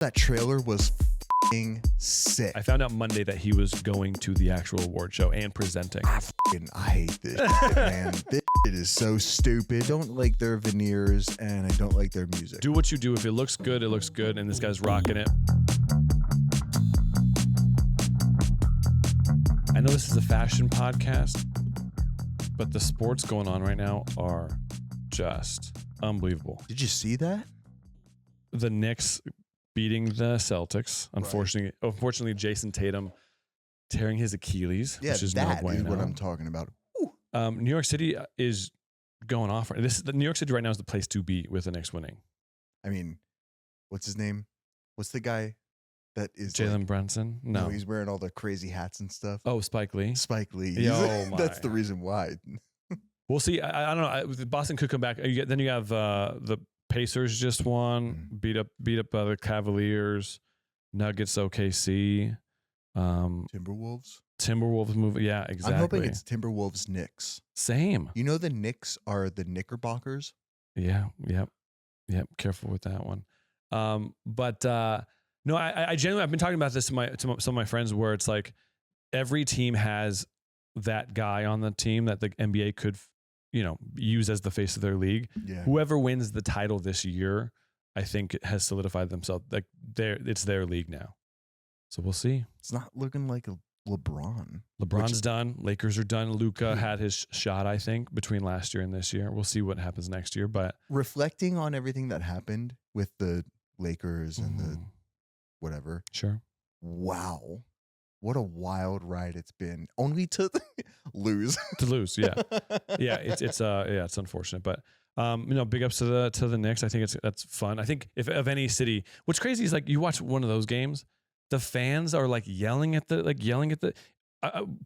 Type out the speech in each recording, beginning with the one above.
That trailer was f***ing sick. I found out Monday that he was going to the actual award show and presenting. I hate this shit, man. This shit is so stupid. Don't like their veneers, and I don't like their music. Do what you do. If it looks good, it looks good, and this guy's rocking it. I know this is a fashion podcast, but the sports going on right now are just unbelievable. Did you see that? The Knicks beating the Celtics. Unfortunately, Jason Tatum tearing his Achilles, which is that no bueno. is what I'm talking about. New York City is going off. The New York City right now is the place to be with the Knicks winning. I mean, what's his name? What's the guy that is Jalen Brunson? No, he's wearing all the crazy hats and stuff. Oh, Spike Lee. Spike Lee. That's the reason why. We'll see. I don't know. Boston could come back. Then you have the Pacers just won, beat up the Cavaliers, Nuggets, OKC, Timberwolves move. Yeah, exactly. I'm hoping it's Timberwolves Knicks. Same. You know the Knicks are the Knickerbockers. Yeah. Yep. Careful with that one. No, I genuinely I've been talking about this to some of my friends where it's like every team has that guy on the team that the NBA could use as the face of their league. Yeah. Whoever wins the title this year, I think has solidified themselves. Like it's their league now. So we'll see. It's not looking like a LeBron. LeBron's done. Lakers are done. Luka had his shot, I think, between last year and this year. We'll see what happens next year. But reflecting on everything that happened with the Lakers and the whatever. Sure. Wow. What a wild ride it's been. Only to lose. To lose, yeah. Yeah, it's unfortunate. But big ups to the Knicks. I think that's fun. I think if of any city, what's crazy is like you watch one of those games, the fans are like yelling at the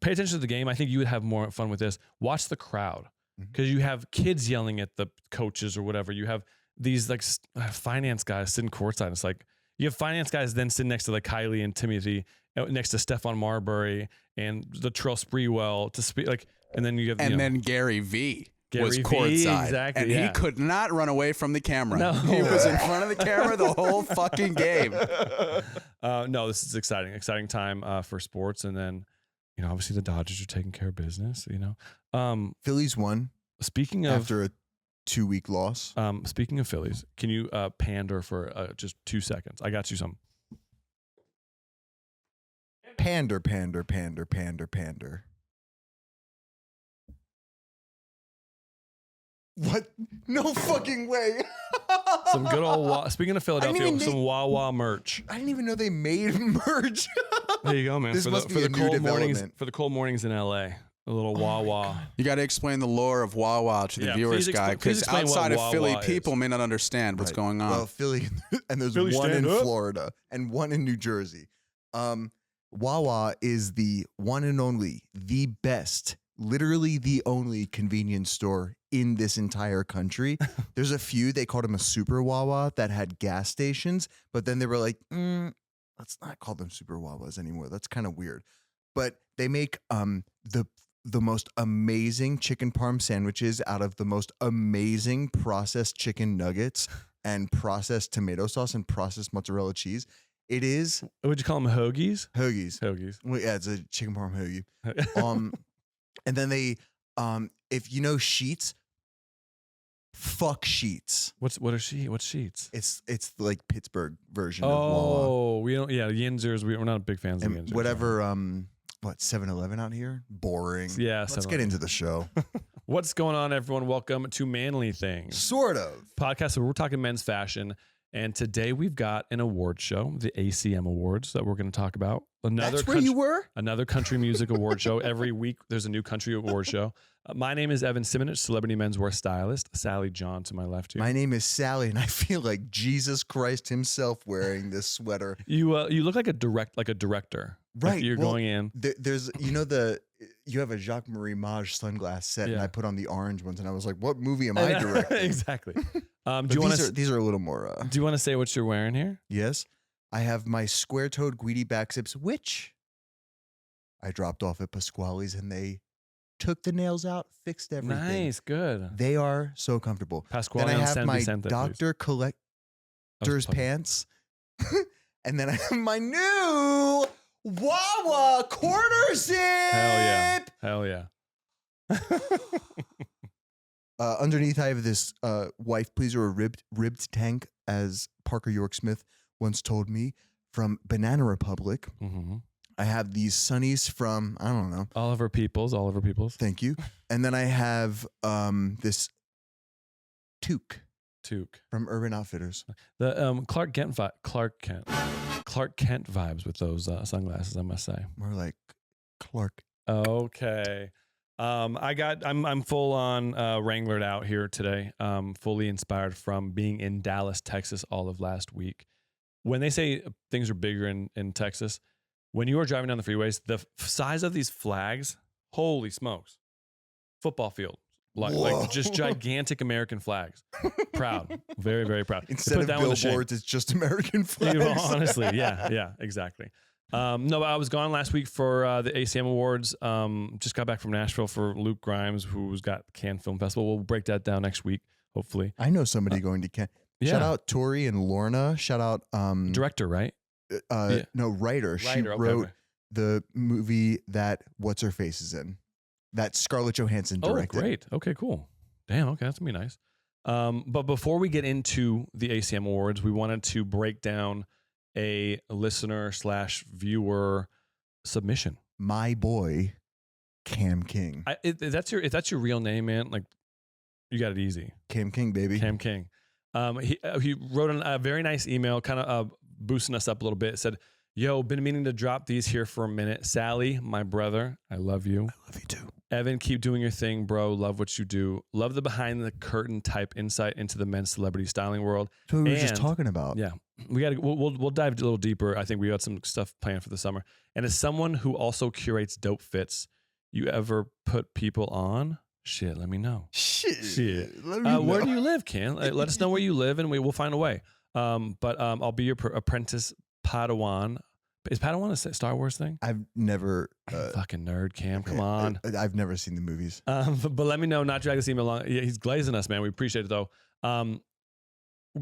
pay attention to the game. I think you would have more fun with this. Watch the crowd. Because you have kids yelling at the coaches or whatever. You have these like finance guys sitting courtside. It's like you have finance guys then sitting next to like Kylie and Timothy, next to Stephon Marbury and the Terrell Sprewell to speak like, and then you have then Gary V was courtside, exactly, and he could not run away from the camera. No. He was in front of the camera the whole fucking game. No, this is exciting time for sports, and then obviously the Dodgers are taking care of business. Phillies won. Speaking of after a 2-week loss. Speaking of Phillies, can you pander for just 2 seconds? I got you some. Pander. What? No fucking way. Some good old speaking of Philadelphia, some Wawa merch. I didn't even know they made merch. There you go, man. This must be a new development. For the cold mornings in LA. A little Wawa. You got to explain the lore of Wawa to the viewers, guy, because outside of Philly, people may not understand what's going on. Well, Philly, and there's one in Florida and one in New Jersey. Wawa is the one and only, the best, literally the only convenience store in this entire country. There's a few, they called them a super Wawa that had gas stations, but then they were like, let's not call them super Wawas anymore. That's kind of weird. But they make the most amazing chicken parm sandwiches out of the most amazing processed chicken nuggets and processed tomato sauce and processed mozzarella cheese. It is. Would you call them hoagies? Hoagies. Well, yeah, it's a chicken parm hoagie. And then they, if you know Sheets, fuck Sheets. What's Sheets? It's like Pittsburgh version of Wawa. Oh, we don't. Yeah, Yinzers. We're not big fans of Yinzers. Whatever. 7-Eleven out here? Boring. Yeah. Let's get into the show. What's going on, everyone? Welcome to Manly Things. Sort of. Podcast where we're talking men's fashion. And today we've got an award show, the ACM Awards, that we're going to talk about. That's where you were? Another country music award show. Every week there's a new country award show. My name is Evan Simonich, celebrity menswear stylist. Sally John to my left here. My name is Sally, and I feel like Jesus Christ himself wearing this sweater. You look like a director. Right. Like you're going in. There's you have a Jacques Marie Mage sunglass set, and I put on the orange ones, and I was like, what movie am I directing? Exactly. These are a little more. Do you want to say what you're wearing here? Yes. I have my square-toed Guidi back zips, which I dropped off at Pasquale's, and they took the nails out, fixed everything. Nice, good. They are so comfortable. Pasquale then I have San my Vicente, Dr. Collector's pants. And then I have my new Wawa quarter zip. Hell yeah. Underneath, I have this wife pleaser or ribbed tank, as Parker York Smith once told me, from Banana Republic. Mm-hmm. I have these sunnies from, I don't know. Oliver Peoples. Thank you. And then I have this toque from Urban Outfitters. The Clark Kent vibes with those sunglasses, I must say. More like Clark. Okay. I'm full on Wranglered out here today. Fully inspired from being in Dallas, Texas all of last week. When they say things are bigger in Texas, when you are driving down the freeways, the size of these flags, holy smokes. Football field. Like just gigantic American flags. Proud. Very, very proud. Instead of billboards, it's just American flags. Honestly, yeah, exactly. No, I was gone last week for the ACM Awards. Just got back from Nashville for Luke Grimes, who's got Cannes Film Festival. We'll break that down next week, hopefully. I know somebody going to Cannes. Yeah. Shout out Tori and Lorna. Shout out director, right? No, writer. She wrote the movie that What's Her Face is in. That Scarlett Johansson directed. Oh, great. Okay, cool. Damn, okay, that's going to be nice. But before we get into the ACM Awards, we wanted to break down a listener/viewer submission. My boy, Cam King. If that's your real name, man, like you got it easy. Cam King, baby. Cam King. He wrote a very nice email, kind of boosting us up a little bit. It said, "Yo, been meaning to drop these here for a minute. Sally, my brother, I love you. I love you too. Evan, keep doing your thing, bro. Love what you do. Love the behind the curtain type insight into the men's celebrity styling world." That's what we were just talking about. Yeah, we'll dive a little deeper. I think we got some stuff planned for the summer. And as someone who also curates dope fits, you ever put people on? Shit, let me know. Shit. Let me know. Where do you live, Ken? Let us know where you live, and we'll find a way. But I'll be your apprentice Padawan. Is Padawan a Star Wars thing? I've never... fucking nerd, Cam. Come on. I've never seen the movies. But let me know. Not drag this email along. Yeah, he's glazing us, man. We appreciate it, though.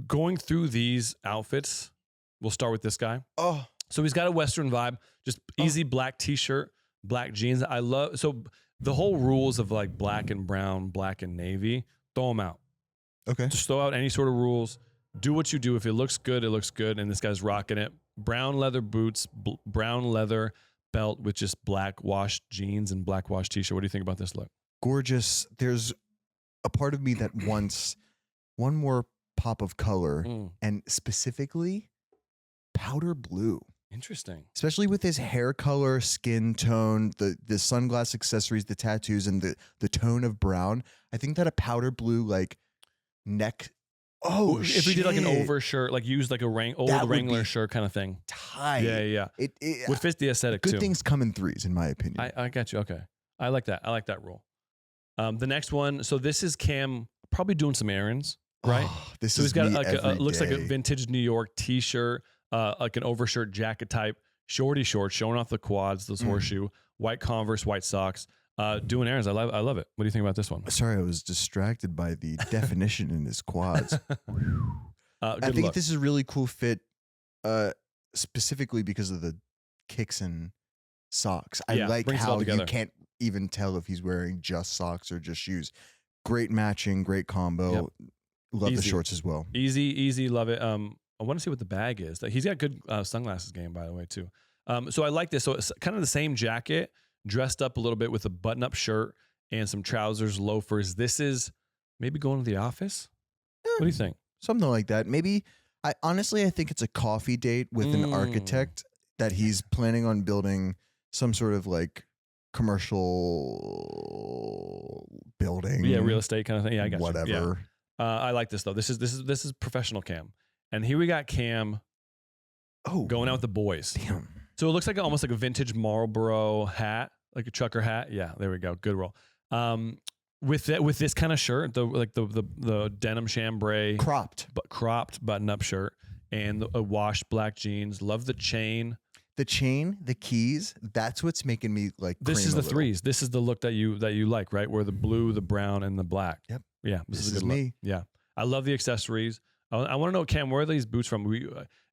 Going through these outfits, we'll start with this guy. Oh. So he's got a Western vibe. Just easy black T-shirt, black jeans. I love... So the whole rules of like black and brown, black and navy, throw them out. Okay. Just throw out any sort of rules. Do what you do. If it looks good, it looks good. And this guy's rocking it. Brown leather boots, brown leather belt with just black washed jeans and black washed T-shirt. What do you think about this look? Gorgeous. There's a part of me that wants one more pop of color, and specifically powder blue. Interesting. Especially with his hair color, skin tone, the sunglass accessories, the tattoos, and the tone of brown. I think that a powder blue like neck. Oh, if we did like an overshirt, like use like a old Wrangler shirt kind of thing. Tight. Yeah. It would fit the aesthetic too. Good things come in threes, in my opinion. I got you. Okay. I like that. I like that rule. The next one. So this is Cam probably doing some errands, right? Oh, he's got like looks like a vintage New York T-shirt, like an overshirt jacket type, shorty shorts, showing off the quads, those horseshoe, white Converse, white socks. Doing errands. I love it. What do you think about this one? Sorry, I was distracted by the definition in his quads. I think this is a really cool fit, specifically because of the kicks and socks. I like how you can't even tell if he's wearing just socks or just shoes. Great matching, great combo. Yep. Love the shorts as well. Easy, love it. I want to see what the bag is. He's got good sunglasses game, by the way, too. So I like this. So it's kind of the same jacket, dressed up a little bit with a button-up shirt and some trousers, loafers. This is maybe going to the office? What do you think? Something like that. Maybe, I think it's a coffee date with an architect that he's planning on building some sort of like commercial building. Yeah, real estate kind of thing. Yeah, I got whatever. You. Yeah. I like this though. This is professional Cam. And here we got Cam going out with the boys. Damn. So it looks like almost like a vintage Marlboro hat, like a trucker hat. Yeah, there we go. Good roll. With this kind of shirt, the denim chambray cropped button-up shirt and a washed black jeans. Love the chain. The chain, the keys. That's what's making me like. This is the threes. This is the look that you like, right? Where the blue, the brown, and the black. Yep. Yeah, this is a good me. Look. Yeah, I love the accessories. I want to know, Cam, where are these boots from?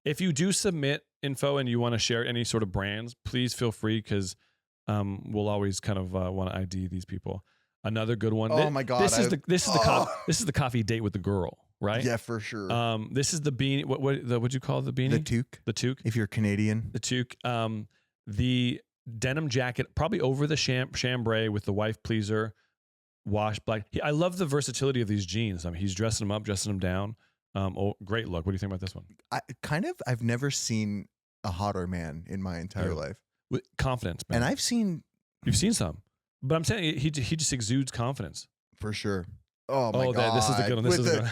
If you do submit info and you want to share any sort of brands, please feel free because we'll always kind of want to ID these people. Another good one. Oh my God! This is the coffee date with the girl, right? Yeah, for sure. This is the beanie. What'd you call the beanie? The toque. The toque. If you're Canadian. The toque. The denim jacket, probably over the chambray with the wife pleaser, wash black. I love the versatility of these jeans. I mean, he's dressing them up, dressing them down. Great look. What do you think about this one? I've never seen a hotter man in my entire life. With confidence, man. And you've seen some. But I'm saying he just exudes confidence. For sure. Oh my God. This is the good one. This is the good one.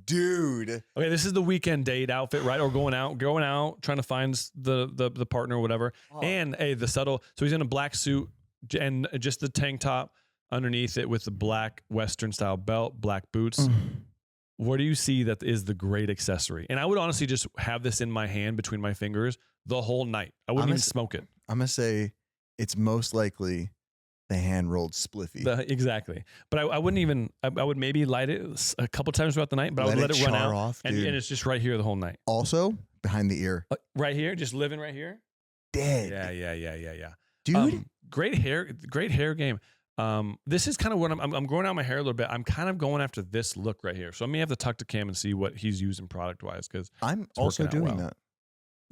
Dude. Okay, this is the weekend date outfit, right? Or going out, trying to find the partner or whatever. Oh. And the subtle. So he's in a black suit and just the tank top underneath it with the black Western style belt, black boots. Where do you see that is the great accessory? And I would honestly just have this in my hand between my fingers the whole night. I wouldn't even smoke it. I'm going to say it's most likely the hand-rolled spliffy. Exactly. But I wouldn't even, I would maybe light it a couple times throughout the night, but I would let it run out. Off, and it's just right here the whole night. Also, behind the ear. Right here, just living right here. Dead. Yeah. Dude. Great hair game. This is kind of what I'm growing out my hair a little bit. I'm kind of going after this look right here. So I may have to talk to Cam and see what he's using product-wise because I'm also doing that.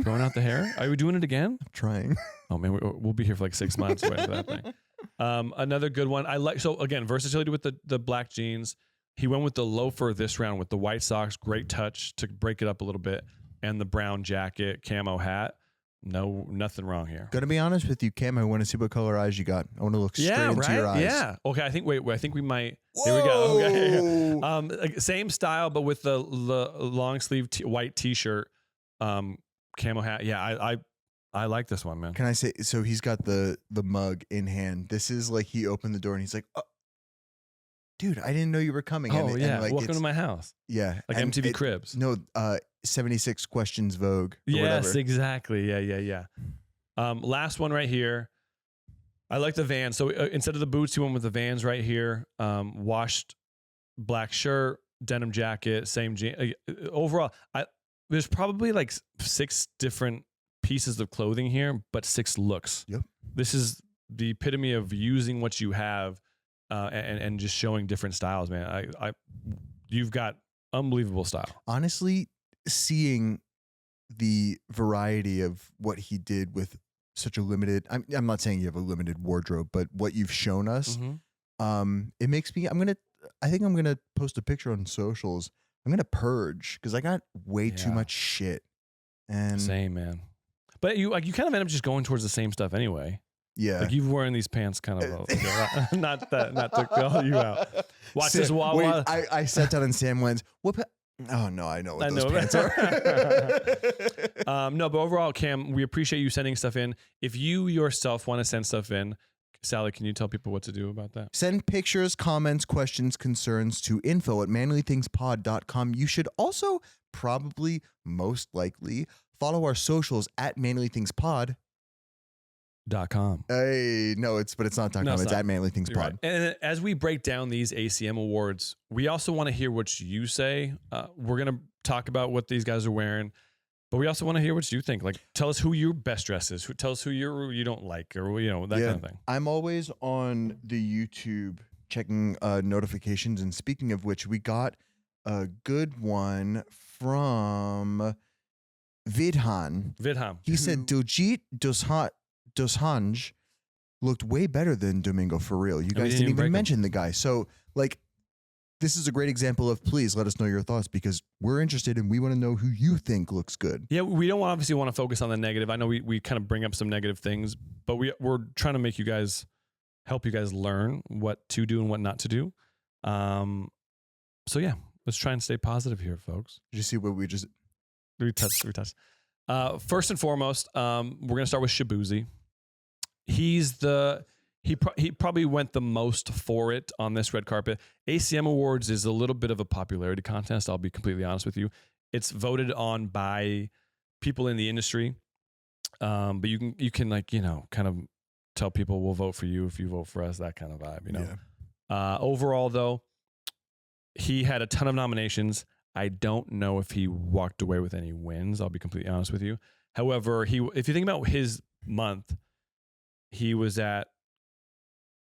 Growing out the hair? Are we doing it again? I'm trying. Oh man, we'll be here for like 6 months waiting for that thing. Another good one. I like, so again, versatility with the black jeans. He went with the loafer this round with the white socks, great touch to break it up a little bit, and the brown jacket, camo hat. No, nothing wrong here. Gonna be honest with you, Cam. I want to see what color eyes you got. I want to look straight into your eyes. Yeah. Okay. I think we might. Whoa! Here we go. Okay. Same style, but with the long sleeve white t-shirt, camo hat. Yeah. I like this one, man. Can I say, so he's got the mug in hand. This is like he opened the door and he's like, oh, dude, I didn't know you were coming. Oh, yeah. And like, welcome to my house. Yeah. Like MTV Cribs. No, 76 Questions Vogue. Yes, whatever. Exactly. Yeah. Last one right here. I like the Vans. So instead of the boots, he went with the Vans right here. Washed black shirt, denim jacket, same jean. Overall, there's probably like 6 different pieces of clothing here, but 6 looks. Yep. This is the epitome of using what you have and just showing different styles, man. You've got unbelievable style. Honestly, seeing the variety of what he did with such a limited, I'm not saying you have a limited wardrobe, but what you've shown us, it makes me, I think I'm going to post a picture on socials. I'm going to purge because I got way too much shit. And same, man. But you kind of end up just going towards the same stuff anyway. Yeah. Like you've wearing these pants kind of not to call you out. Watch this Wawa. Wait, I sat down and Sam went, what? Oh no, I know what those pants are. No, but overall, Cam, we appreciate you sending stuff in. If you yourself want to send stuff in, Sally, can you tell people what to do about that? Send pictures, comments, questions, concerns to info@manlythingspod.com. You should also probably, most likely, follow our socials at manlythingspod.com. Hey, no, it's not .com. It's at manlythingspod. Right. And as we break down these ACM awards, we also want to hear what you say. We're going to talk about what these guys are wearing, but we also want to hear what you think. Like, tell us who your best dress is. Tell us who you don't like, or that kind of thing. I'm always on the YouTube checking notifications. And speaking of which, we got a good one from Vidhan. He said Diljit Dosanjh looked way better than Domingo for real. You guys didn't even mention the guy. So, like, this is a great example of please let us know your thoughts because we're interested and we want to know who you think looks good. Yeah, we don't obviously want to focus on the negative. I know we kind of bring up some negative things, but we're trying to make you guys, help you guys learn what to do and what not to do. So yeah, let's try and stay positive here, folks. Did you see what we just... Retouch. First and foremost, we're going to start with Shabuzi. He probably went the most for it on this red carpet. ACM Awards is a little bit of a popularity contest. I'll be completely honest with you. It's voted on by people in the industry. But you can like, kind of tell people we'll vote for you if you vote for us, that kind of vibe, Yeah. Overall though, he had a ton of nominations. I don't know if he walked away with any wins. I'll be completely honest with you. However, if you think about his month, he was at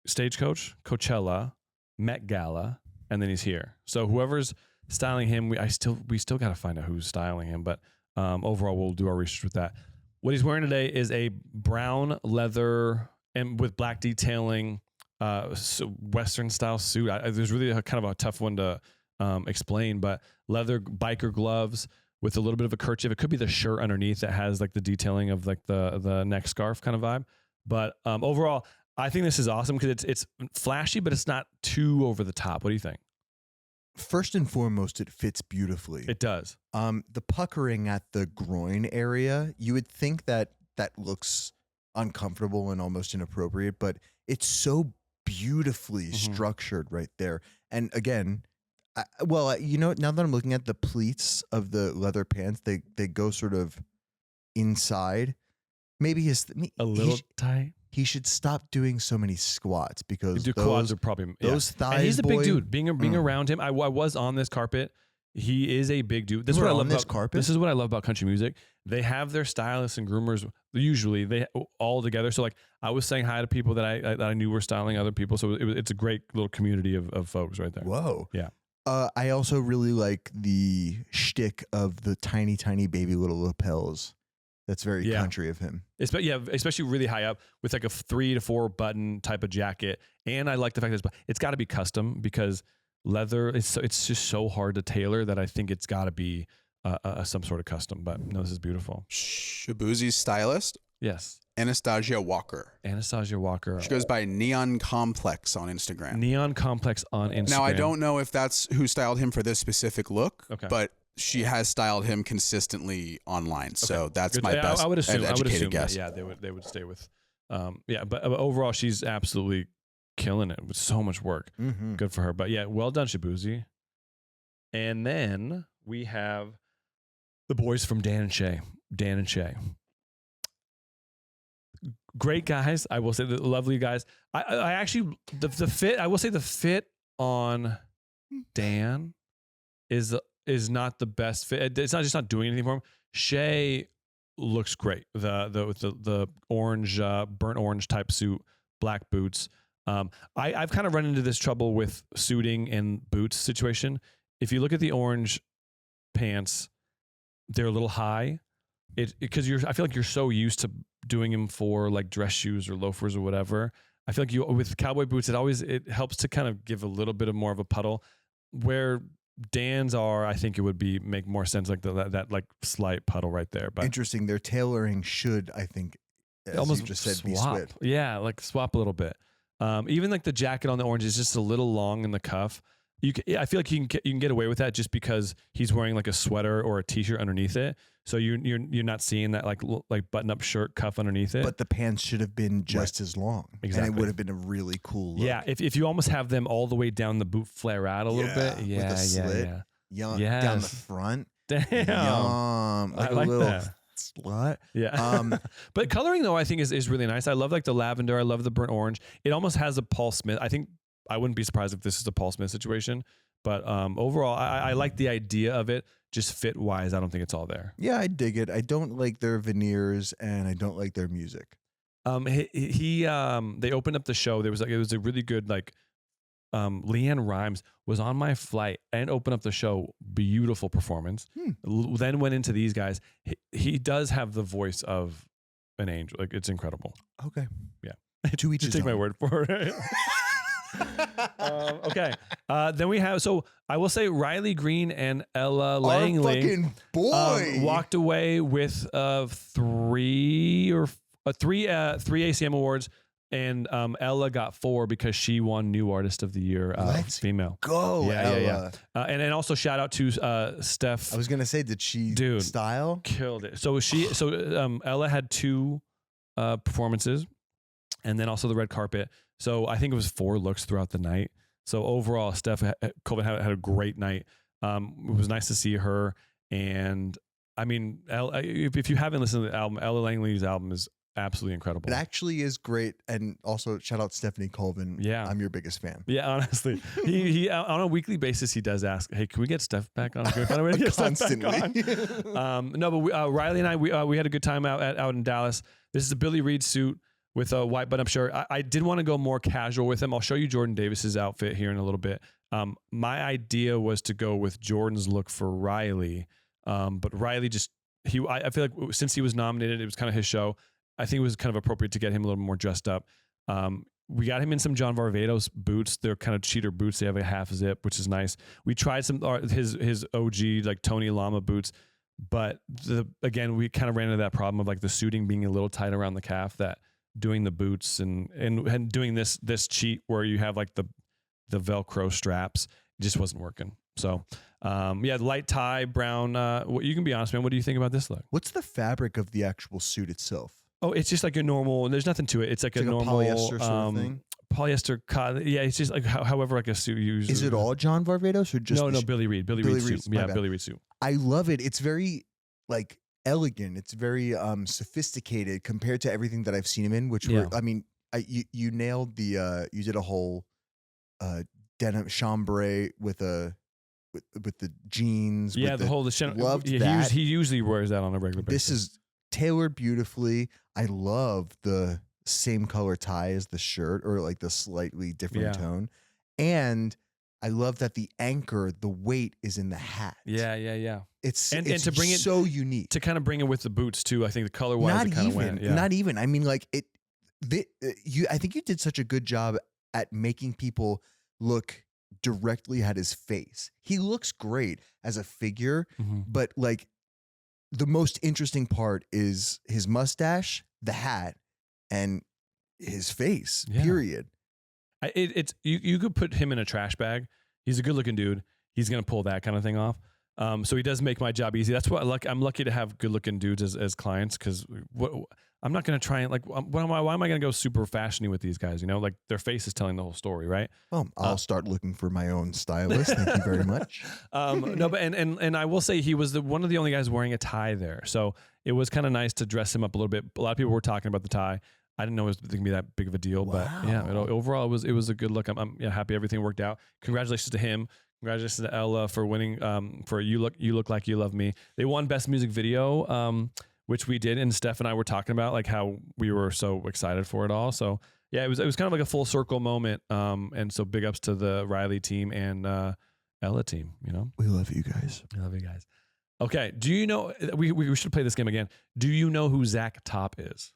Stagecoach, Coachella, Met Gala, and then he's here. So whoever's styling him, we still got to find out who's styling him. But overall, we'll do our research with that. What he's wearing today is a brown leather and with black detailing, Western style suit. There's really kind of a tough one to explain, but leather biker gloves with a little bit of a kerchief. It could be the shirt underneath that has like the detailing of like the neck scarf kind of vibe. But overall, I think this is awesome because it's flashy, but it's not too over the top. What do you think? First and foremost, it fits beautifully. It does. The puckering at the groin area, you would think that looks uncomfortable and almost inappropriate, but it's so beautifully structured right there. And again, now that I'm looking at the pleats of the leather pants, they go sort of inside. Maybe a little tight. He should stop doing so many squats because quads are probably those thighs. And he's a big dude. Being around him, I was on this carpet. He is a big dude. This is what I love about carpet. This is what I love about country music. They have their stylists and groomers usually they all together. So like I was saying hi to people that I knew were styling other people. So it's a great little community of folks right there. Whoa. Yeah. I also really like the shtick of the tiny, tiny baby little lapels. That's very country of him. Especially really high up with like a 3 to 4 button type of jacket. And I like the fact that it's got to be custom because leather, it's just so hard to tailor that I think it's got to be some sort of custom. But no, this is beautiful. Shabuzi's stylist? Yes. Anastasia Walker. She goes by Neon Complex on Instagram. Neon Complex on Instagram. Now, I don't know if that's who styled him for this specific look, but she has styled him consistently online. So that's my best educated guess. They would stay with, but overall, she's absolutely killing it with so much work. Good for her. But yeah, well done, Shabuzi. And then we have the boys from Dan and Shay. Great guys. I will say the lovely guys. I actually, the fit, I will say the fit on Dan is not the best fit. It's not just not doing anything for him. Shay looks great. The orange, burnt orange type suit, black boots. I've kind of run into this trouble with suiting and boots situation. If you look at the orange pants, they're a little high. Because I feel like you're so used to doing them for like dress shoes or loafers or whatever. I feel like with cowboy boots, it helps to kind of give a little bit of more of a puddle. Where Dan's are, I think it would make more sense like that like slight puddle right there. But interesting, their tailoring should, I think, as almost you just said, swap. Be switched. Yeah, like swap a little bit. Even like the jacket on the orange is just a little long in the cuff. I feel like you can get away with that just because he's wearing like a sweater or a t-shirt underneath it. So you're not seeing that like button up shirt cuff underneath it. But the pants should have been just as long. Exactly. And it would have been a really cool look. Yeah, if you almost have them all the way down the boot flare out a little bit. Yeah, with a slit. Yeah. Down the front. Damn. Yum. Like I like a little that. slut. Yeah. But coloring though I think is really nice. I love like the lavender. I love the burnt orange. It almost has a Paul Smith. I think I wouldn't be surprised if this is a Paul Smith situation. But overall, I like the idea of it. Just fit wise, I don't think it's all there. Yeah, I dig it. I don't like their veneers, and I don't like their music. They opened up the show. It was a really good Leanne Rimes was on my flight and opened up the show. Beautiful performance. Then went into these guys. He does have the voice of an angel. Like it's incredible. Okay. Yeah. To each Just take my word for it. Okay. Then we have, so I will say Riley Green and Ella Langley fucking boy walked away with three ACM Awards, and Ella got 4 because she won New Artist of the Year female. Go, Ella. Yeah. And also shout out to Steph. I was gonna say, did she style? Killed it. So Ella had 2 performances, and then also the red carpet. So I think it was 4 looks throughout the night. So overall, Steph Colvin had a great night. It was nice to see her. And I mean, if you haven't listened to the album, Ella Langley's album is absolutely incredible. It actually is great. And also shout out Stephanie Colvin. Yeah. I'm your biggest fan. Yeah, honestly. he on a weekly basis, he does ask, hey, can we get Steph back on? Can we find a way to get Constantly. Steph back on? No, but Riley and I, we had a good time out in Dallas. This is a Billy Reed suit with a white button-up shirt. I did want to go more casual with him. I'll show you Jordan Davis's outfit here in a little bit. My idea was to go with Jordan's look for Riley, but Riley I feel like since he was nominated, it was kind of his show. I think it was kind of appropriate to get him a little more dressed up. We got him in some John Varvatos boots. They're kind of cheater boots. They have a half zip, which is nice. We tried some his OG like Tony Lama boots, but again we kind of ran into that problem of like the suiting being a little tight around the calf. That doing the boots and doing this cheat where you have like the Velcro straps just wasn't working. So the light tie, brown. You can be honest, man. What do you think about this look? What's the fabric of the actual suit itself? Oh, it's just like a normal. There's nothing to it. It's like a normal polyester sort of thing. Polyester cotton. Yeah, it's just like however like a suit usually. Is it all John Varvatos or just no? Billy Reed. Billy Reed suit. Yeah, Billy Reed suit. I love it. It's very like elegant. It's very sophisticated compared to everything that I've seen him in. Which were, I mean, you nailed the. You did a whole denim chambray with the jeans. Yeah, loved that. He usually wears that on a regular basis. This is tailored beautifully. I love the same color tie as the shirt, or like the slightly different tone. And I love that the anchor, the weight is in the hat. Yeah. It's to bring it so unique. To kind of bring it with the boots too. I think the color wise, it kind of went. Yeah. Not even. I mean, like it. I think you did such a good job at making people look directly at his face. He looks great as a figure, but like the most interesting part is his mustache, the hat, and his face. Yeah. Period. You could put him in a trash bag. He's a good looking dude. He's gonna pull that kind of thing off. So he does make my job easy. That's what I'm lucky to have good looking dudes as clients, because I'm not going to try and like, why am I going to go super fashiony with these guys? You know, like their face is telling the whole story, right? Well, I'll start looking for my own stylist. Thank you very much. No, but and I will say he was one of the only guys wearing a tie there. So it was kind of nice to dress him up a little bit. A lot of people were talking about the tie. I didn't know it was going to be that big of a deal, but yeah, overall it was a good look. I'm happy everything worked out. Congratulations to him. Congratulations to Ella for winning. For you look like you love me. They won best music video, which we did, and Steph and I were talking about like how we were so excited for it all. So yeah, it was kind of like a full circle moment. And so big ups to the Riley team and Ella team. You know, we love you guys. We love you guys. Okay, do you know we should play this game again? Do you know who Zack Top is?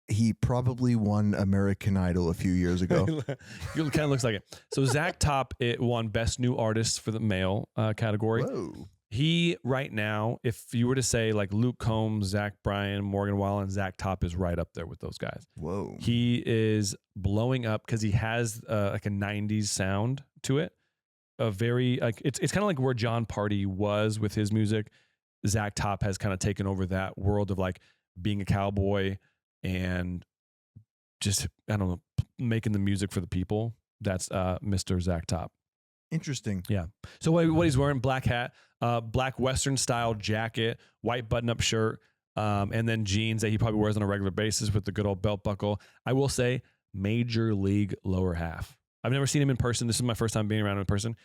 He probably won American Idol a few years ago. It kind of looks like it. So Zack Top, it won Best New Artist for the male category. Whoa. He, right now, if you were to say like Luke Combs, Zach Bryan, Morgan Wallen, Zack Top is right up there with those guys. Whoa. He is blowing up because he has like a 90s sound to it. A very, like, it's kind of like where John Party was with his music. Zack Top has kind of taken over that world of like being a cowboy and just, I don't know, making the music for the people. That's Mr. Zack Top. Interesting. Yeah. So what he's wearing, black hat, black Western style jacket, white button up shirt, and then jeans that he probably wears on a regular basis with the good old belt buckle. I will say major league lower half. I've never seen him in person. This is my first time being around him in person.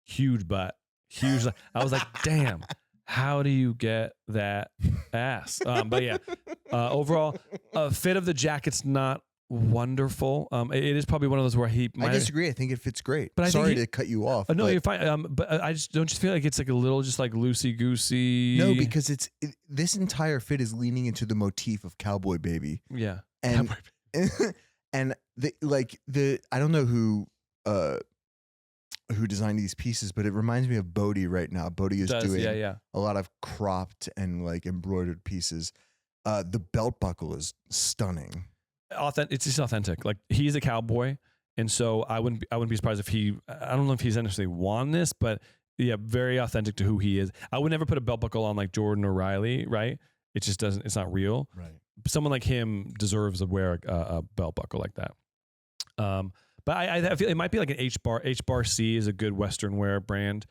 Huge butt. Huge. I was like, damn. How do you get that ass? But yeah, overall, fit of the jacket's not wonderful. It is probably one of those where I disagree. I think it fits great. But sorry to cut you off. No, you're fine. But I just don't feel like it's like a little just like loosey goosey. No, because this entire fit is leaning into the motif of Cowboy Baby. Yeah, and and I don't know who designed these pieces, but it reminds me of Bodie right now. Bodie is doing a lot of cropped and like embroidered pieces. The belt buckle is stunning. It's just authentic. Like he's a cowboy, and so I wouldn't be surprised if I don't know if he's necessarily won this, but yeah, very authentic to who he is. I would never put a belt buckle on like Jordan or Riley, right? It just doesn't. It's not real. Right. Someone like him deserves to wear a belt buckle like that. But I feel it might be like an H bar C is a good Western wear brand.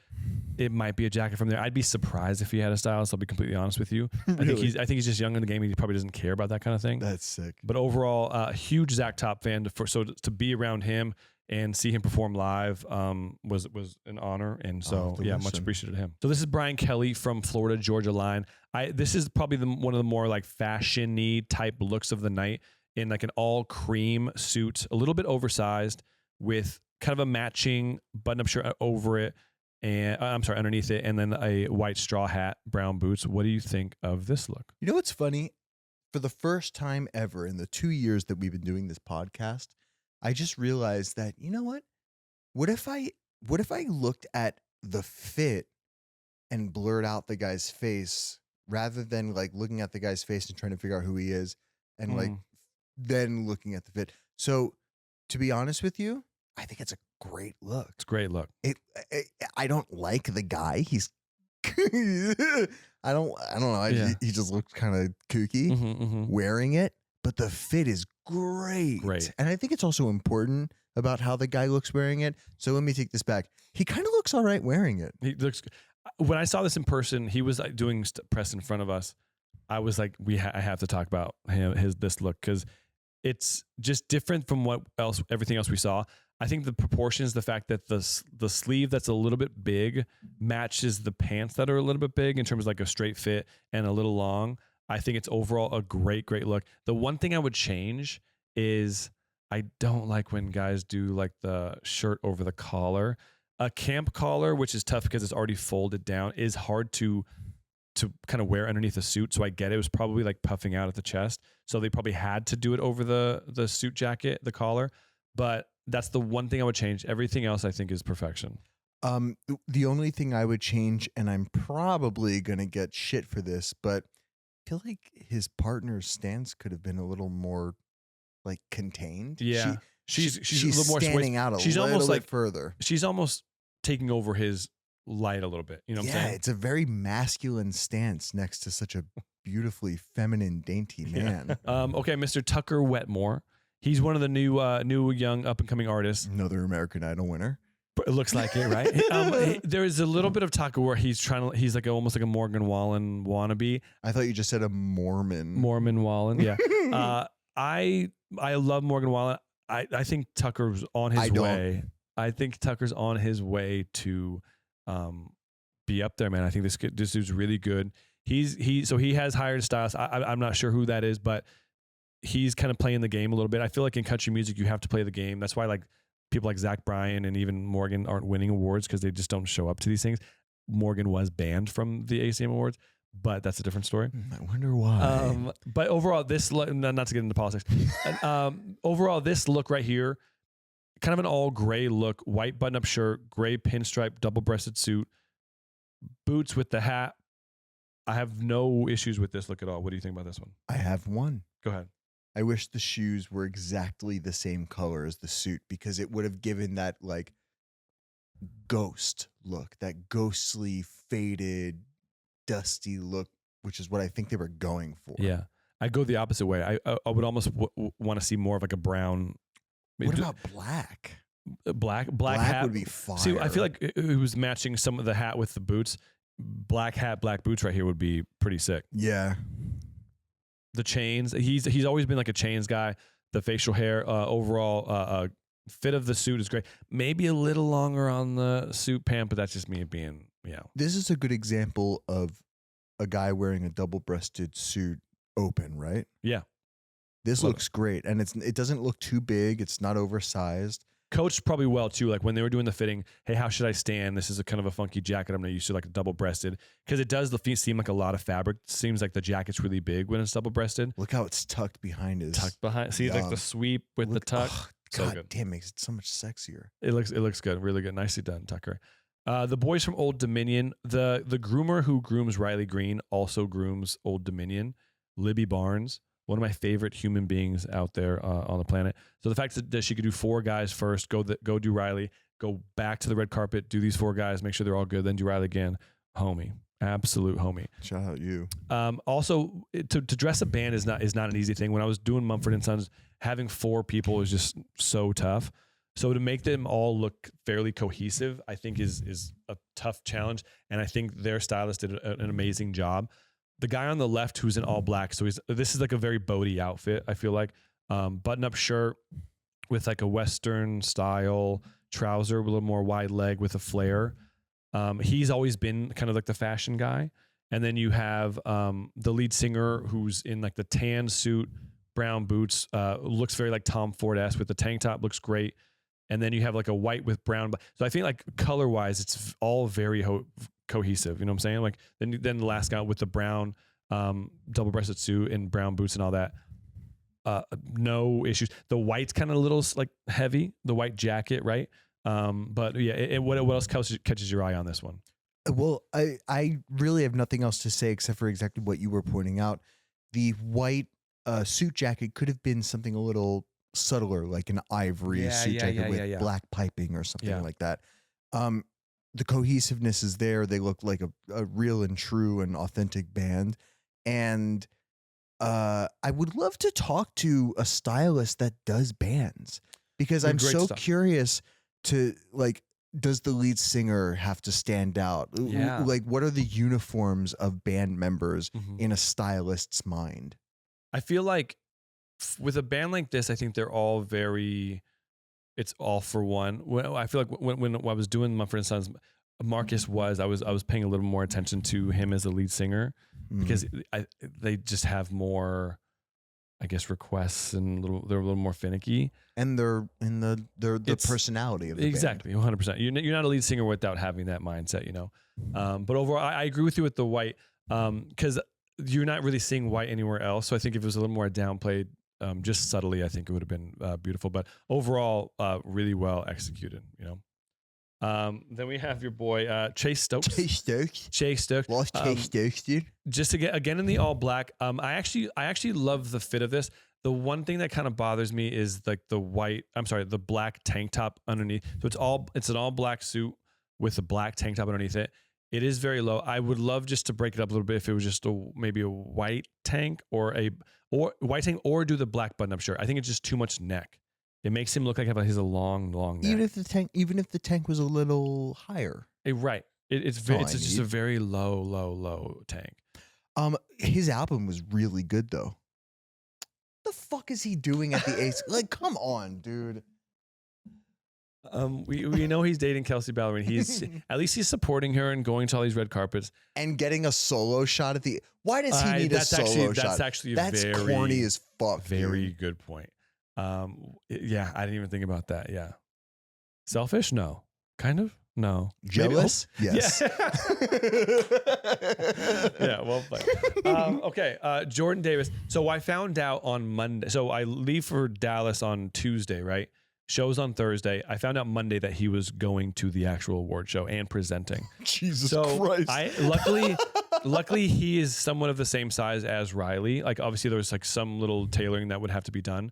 It might be a jacket from there. I'd be surprised if he had a stylist. I'll be completely honest with you. Really? I think he's just young in the game. And he probably doesn't care about that kind of thing. That's sick. But overall, huge Zack Top fan. So to be around him and see him perform live was an honor. And so much appreciated to him. So this is Brian Kelly from Florida Georgia line. This is probably one of the more like fashion-y type looks of the night, in like an all cream suit, a little bit oversized with kind of a matching button-up shirt over it. And underneath it, and then a white straw hat, brown boots. What do you think of this look? You know what's funny? For the first time ever in the 2 years that we've been doing this podcast, I just realized that, you know what? What if I looked at the fit and blurred out the guy's face rather than like looking at the guy's face and trying to figure out who he is and like then looking at the fit. So to be honest with you, I think it's a great look. It's a great look. I don't like the guy. He's I don't know. He just looks kind of kooky wearing it, but the fit is great. And I think it's also important about how the guy looks wearing it. So let me take this back. He kind of looks all right wearing it. He looks. When I saw this in person, he was like doing press in front of us. I was like, I have to talk about this look because it's just different from everything else we saw. I think the proportions, the fact that the sleeve that's a little bit big matches the pants that are a little bit big in terms of like a straight fit and a little long. I think it's overall a great look. The one thing I would change is I don't like when guys do like the shirt over the collar. A camp collar, which is tough because it's already folded down, is hard to kind of wear underneath a suit. So I get it. It was probably like puffing out at the chest. So they probably had to do it over the suit jacket, the collar. But that's the one thing I would change. Everything else I think is perfection. The only thing I would change, and I'm probably going to get shit for this, but I feel like his partner's stance could have been a little more like contained. Yeah. She's a little more standing out a little bit further. She's almost taking over his light a little bit. You know what I'm saying? Yeah, it's a very masculine stance next to such a beautifully feminine, dainty man. Okay, Mr. Tucker Wetmore. He's one of the new young up and coming artists. Another American Idol winner. But it looks like it, right? There is a little bit of talk where he's like almost like a Morgan Wallen wannabe. I thought you just said a Mormon. Mormon Wallen, yeah. I love Morgan Wallen. I think Tucker's on his way. I think Tucker's on his way to be up there, man. I think this dude's really good. He has hired a stylist. I'm not sure who that is, but he's kind of playing the game a little bit. I feel like in country music, you have to play the game. That's why like people like Zach Bryan and even Morgan aren't winning awards because they just don't show up to these things. Morgan was banned from the ACM Awards, but that's a different story. I wonder why. But overall, this look, not to get into politics, overall, this look right here, kind of an all gray look, white button-up shirt, gray pinstripe, double-breasted suit, boots with the hat. I have no issues with this look at all. What do you think about this one? I have one. Go ahead. I wish the shoes were exactly the same color as the suit because it would have given that like ghost look, that ghostly, faded, dusty look, which is what I think they were going for. Yeah. I go the opposite way. I would almost want to see more of like a brown. What about black? Black hat would be fire. See, I feel like it was matching some of the hat with the boots. Black hat, black boots right here would be pretty sick. Yeah. The chains. He's always been like a chains guy. The facial hair, overall fit of the suit is great. Maybe a little longer on the suit pant, but that's just me being, This is a good example of a guy wearing a double-breasted suit open, right? Yeah. This looks great, and it doesn't look too big. It's not oversized. Coached probably well too. Like when they were doing the fitting, hey, how should I stand? This is a kind of a funky jacket. I'm not used to like a double-breasted because it does seem like a lot of fabric. It seems like the jacket's really big when it's double-breasted. Look how it's tucked behind his. See, like the sweep with the tuck. So God good. Damn, makes it so much sexier. It looks good, really good, nicely done, Tucker. The boys from Old Dominion, the groomer who grooms Riley Green also grooms Old Dominion, Libby Barnes. One of my favorite human beings out there on the planet. So the fact that she could do 4 guys first, go do Riley, go back to the red carpet, do these 4 guys, make sure they're all good, then do Riley again. Homie, absolute homie. Shout out you. Also, to dress a band is not an easy thing. When I was doing Mumford & Sons, having 4 people is just so tough. So to make them all look fairly cohesive, I think is a tough challenge. And I think their stylist did an amazing job. The guy on the left who's in all black, so this is like a very boaty outfit, I feel like. Button-up shirt with like a Western style trouser, with a little more wide leg with a flare. He's always been kind of like the fashion guy. And then you have the lead singer who's in like the tan suit, brown boots, looks very like Tom Ford-esque with the tank top, looks great. And then you have like a white with brown. So I think like color wise, it's all very cohesive. You know what I'm saying? Like then the last guy with the brown double breasted suit and brown boots and all that. No issues. The white's kind of a little like heavy, the white jacket, right? But yeah, what else catches your eye on this one? Well, I really have nothing else to say except for exactly what you were pointing out. The white suit jacket could have been something a little subtler, like an ivory suit jacket with black piping or something like that. The cohesiveness is there. They look like a real and true and authentic band. And I would love to talk to a stylist that does bands, because I'm so curious to like, does the lead singer have to stand out? Yeah. Like, what are the uniforms of band members in a stylist's mind? I feel like with a band like this, I think they're all it's all for one. I feel like when I was doing Mumford & Sons, Marcus I was paying a little more attention to him as a lead singer, because they just have more, I guess, requests, and they're a little more finicky, and they're the personality of the exactly band. 100%. You're not a lead singer without having that mindset, you know. But overall, I agree with you with the white, because you're not really seeing white anywhere else. So I think if it was a little more downplayed, just subtly, I think it would have been beautiful. But overall, really well executed, you know. Then we have your boy Chase Stokes. Chase Stokes. What's Chase Stokes, dude? Just to get again in the all black. I actually love the fit of this. The one thing that kind of bothers me is like the black tank top underneath. So it's an all black suit with a black tank top underneath it. It is very low. I would love just to break it up a little bit if it was just maybe a white tank or white tank, or do the black button up shirt. I think it's just too much neck. It makes him look like he's a long neck. Even if the tank was a little higher. Right. It's just a very low tank. His album was really good though. What the fuck is he doing at the Ace? Like, come on, dude. We know he's dating Kelsey Ballerini. At least he's supporting her and going to all these red carpets and getting a solo shot at the. Why does he need a solo shot? That's corny as fuck. Very good point. Yeah, I didn't even think about that. Yeah, selfish? No, kind of. No, jealous? Yes. Yeah. Well played. Okay. Jordan Davis. So I found out on Monday. So I leave for Dallas on Tuesday, right? Show's on Thursday. I found out Monday that he was going to the actual award show and presenting. Jesus Christ. Luckily he is somewhat of the same size as Riley. Like, obviously there was like some little tailoring that would have to be done.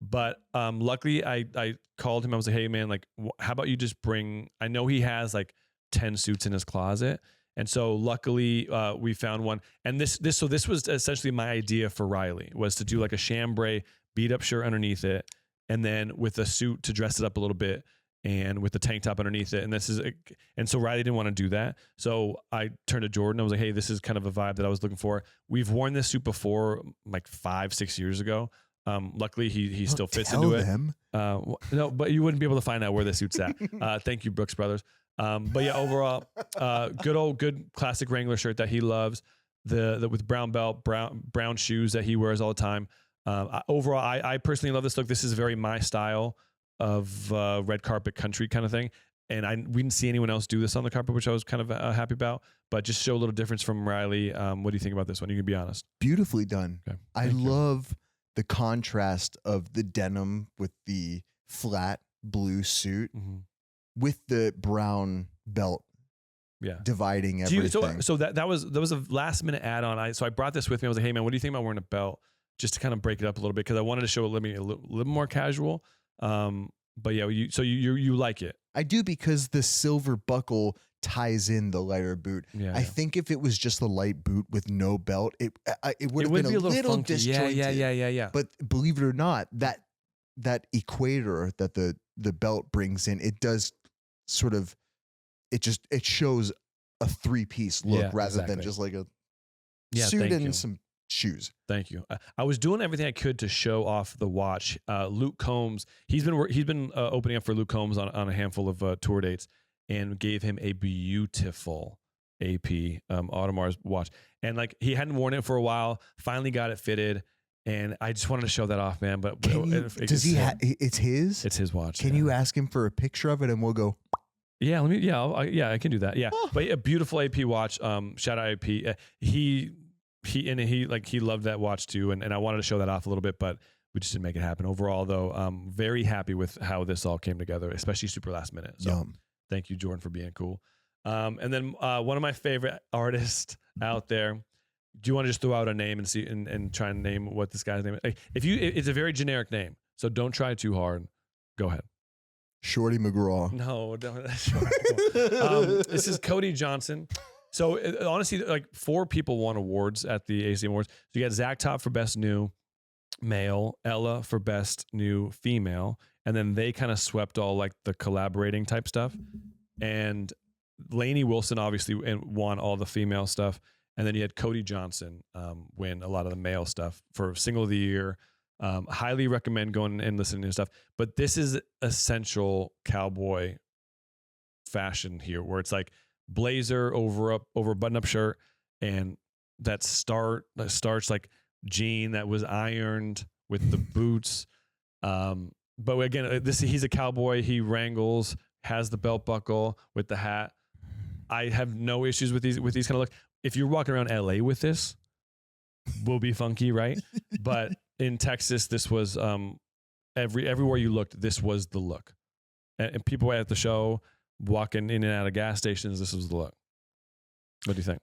But luckily I called him. I was like, hey man, like, how about you just bring, I know he has like 10 suits in his closet. And so luckily we found one. And this was essentially my idea for Riley, was to do like a chambray beat up shirt underneath it, and then with a suit to dress it up a little bit, and with the tank top underneath it. And so Riley didn't want to do that. So I turned to Jordan. I was like, hey, this is kind of a vibe that I was looking for. We've worn this suit before, like 5-6 years ago. Luckily he still fits into it. No, but you wouldn't be able to find out where the suit's at. Thank you, Brooks Brothers. But yeah, overall, good classic Wrangler shirt that he loves. The with brown belt, brown shoes that he wears all the time. Overall, I personally love this look. This is very my style of red carpet country kind of thing. And we didn't see anyone else do this on the carpet, which I was kind of happy about. But just show a little difference from Riley. What do you think about this one? You can be honest. Beautifully done. Okay. I love the contrast of the denim with the flat blue suit with the brown belt. Yeah, dividing everything. So that was a last minute add on. So I brought this with me. I was like, hey man, what do you think about wearing a belt? Just to kind of break it up a little bit, because I wanted to show a little more casual. But yeah, you like it? I do, because the silver buckle ties in the lighter boot. Yeah, I think if it was just the light boot with no belt, it would have been a little disjointed. Yeah. But believe it or not, that equator that the the belt brings in, it does sort of, it shows a 3-piece look rather than just like a suit and some shoes. Thank you. I was doing everything I could to show off the watch. Luke Combs, he's been opening up for Luke Combs on a handful of tour dates, and gave him a beautiful AP Audemars watch. And like he hadn't worn it for a while, finally got it fitted. And I just wanted to show that off, man. But does he have? It's his. It's his watch. Can you ask him for a picture of it, and we'll go? Yeah, let me. Yeah, I can do that. Yeah, but a beautiful AP watch. Shout out AP. He loved that watch too, and I wanted to show that off a little bit, but we just didn't make it happen. Overall, though, I'm very happy with how this all came together, especially super last minute. So thank you, Jordan, for being cool. And then one of my favorite artists out there. Do you want to just throw out a name and see and try and name what this guy's name is? Like, it's a very generic name, so don't try too hard. Go ahead. Shorty McGraw. No, don't. This is Cody Johnson. So honestly, like 4 people won awards at the ACM Awards. So you got Zack Top for Best New Male, Ella for Best New Female, and then they kind of swept all like the collaborating type stuff. And Lainey Wilson obviously won all the female stuff. And then you had Cody Johnson win a lot of the male stuff for Single of the Year. Highly recommend going and listening to stuff. But this is essential cowboy fashion here, where it's like blazer over button-up shirt, and that starch like jean that was ironed with the boots. But again, he's a cowboy. He wrangles, has the belt buckle with the hat. I have no issues with these kind of looks. If you're walking around LA with this, will be funky, right? But in Texas, this was everywhere you looked, this was the look. And people at the show walking in and out of gas stations, this was the look. What do you think?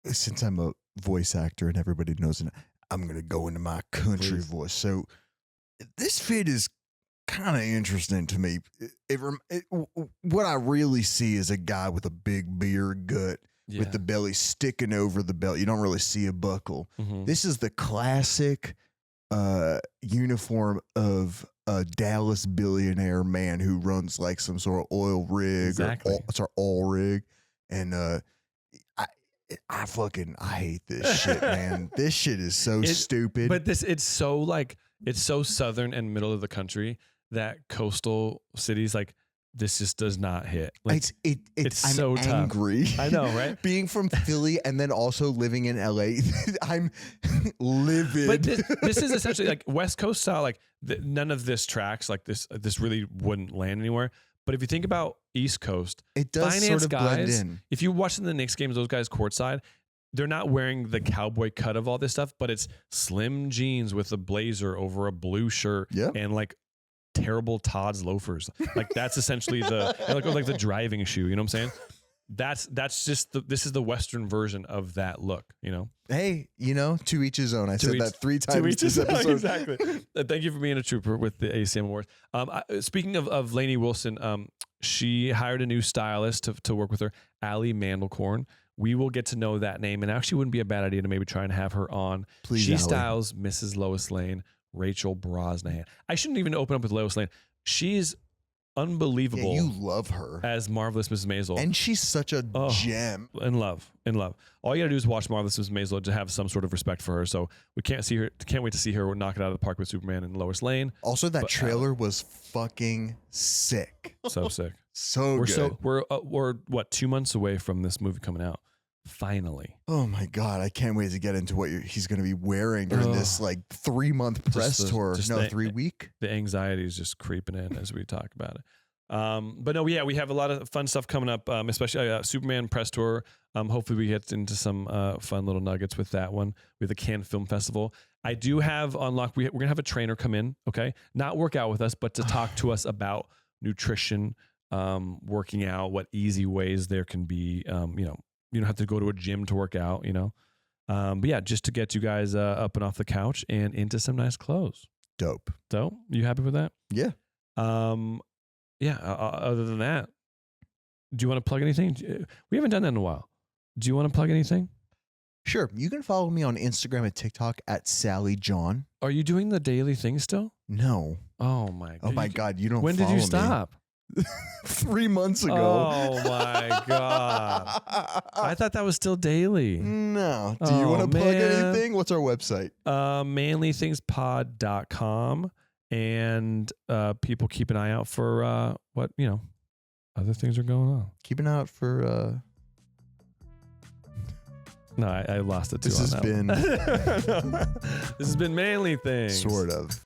Since I'm a voice actor and everybody knows, I'm going to go into my country voice. So this fit is kind of interesting to me. What I really see is a guy with a big beer gut. Yeah. With the belly sticking over the belt. You don't really see a buckle. Mm-hmm. This is the classic uniform of a Dallas billionaire man who runs like some sort of oil rig or oil rig. And I hate this shit, man. This shit is so stupid. But it's so southern and middle of the country that coastal cities like this just does not hit. Like, it's I'm so angry. Tough. I know, right? Being from Philly and then also living in LA, I'm livid. But this is essentially like West Coast style. Like none of this tracks. Like this really wouldn't land anywhere. But if you think about East Coast, it does sort of blend in. If you're watching the Knicks games, those guys courtside, they're not wearing the cowboy cut of all this stuff, but it's slim jeans with a blazer over a blue shirt and like terrible Todd's loafers. Like that's essentially like the driving shoe. You know what I'm saying? That's just this is the Western version of that look. You know. Hey, to each his own. I said that 3 times this episode. Exactly. Thank you for being a trooper with the ACM Awards. Speaking of Lainey Wilson, she hired a new stylist to work with her, Allie Mandelkorn. We will get to know that name, and actually wouldn't be a bad idea to maybe try and have her on. Please, she Allie. styles Mrs. Lois Lane, Rachel Brosnahan. I shouldn't even open up with Lois Lane. She's unbelievable. Yeah, you love her as Marvelous Mrs. Maisel, and she's such a gem. In love. All you gotta do is watch Marvelous Mrs. Maisel to have some sort of respect for her. So we can't wait to see her knock it out of the park with Superman and Lois Lane. Also, that trailer was fucking sick. So sick. So good. We're what 2 months away from this movie coming out. Finally. Oh my God. I can't wait to get into what he's going to be wearing during this like 3-month press tour. 3 week. The anxiety is just creeping in as we talk about it. But no, yeah, we have a lot of fun stuff coming up, especially Superman press tour. Hopefully we get into some fun little nuggets with that one with the Cannes Film Festival. I do have on lock. We're going to have a trainer come in. Okay. Not work out with us, but to talk to us about nutrition, working out, what easy ways there can be, you don't have to go to a gym to work out, But yeah, just to get you guys up and off the couch and into some nice clothes. Dope. You happy with that? Yeah. Other than that, do you want to plug anything? We haven't done that in a while. Do you want to plug anything? Sure. You can follow me on Instagram and TikTok at Sally John. Are you doing the daily thing still? No. Oh my. Oh my God! You don't. When did you stop? 3 months ago. Oh my God! I thought that was still daily. No. Do you want to plug anything? What's our website? Manlythingspod.com, and people keep an eye out for what other things are going on. Keep an eye out for. No, I lost it too. This has been. This has been Manly Things. Sort of.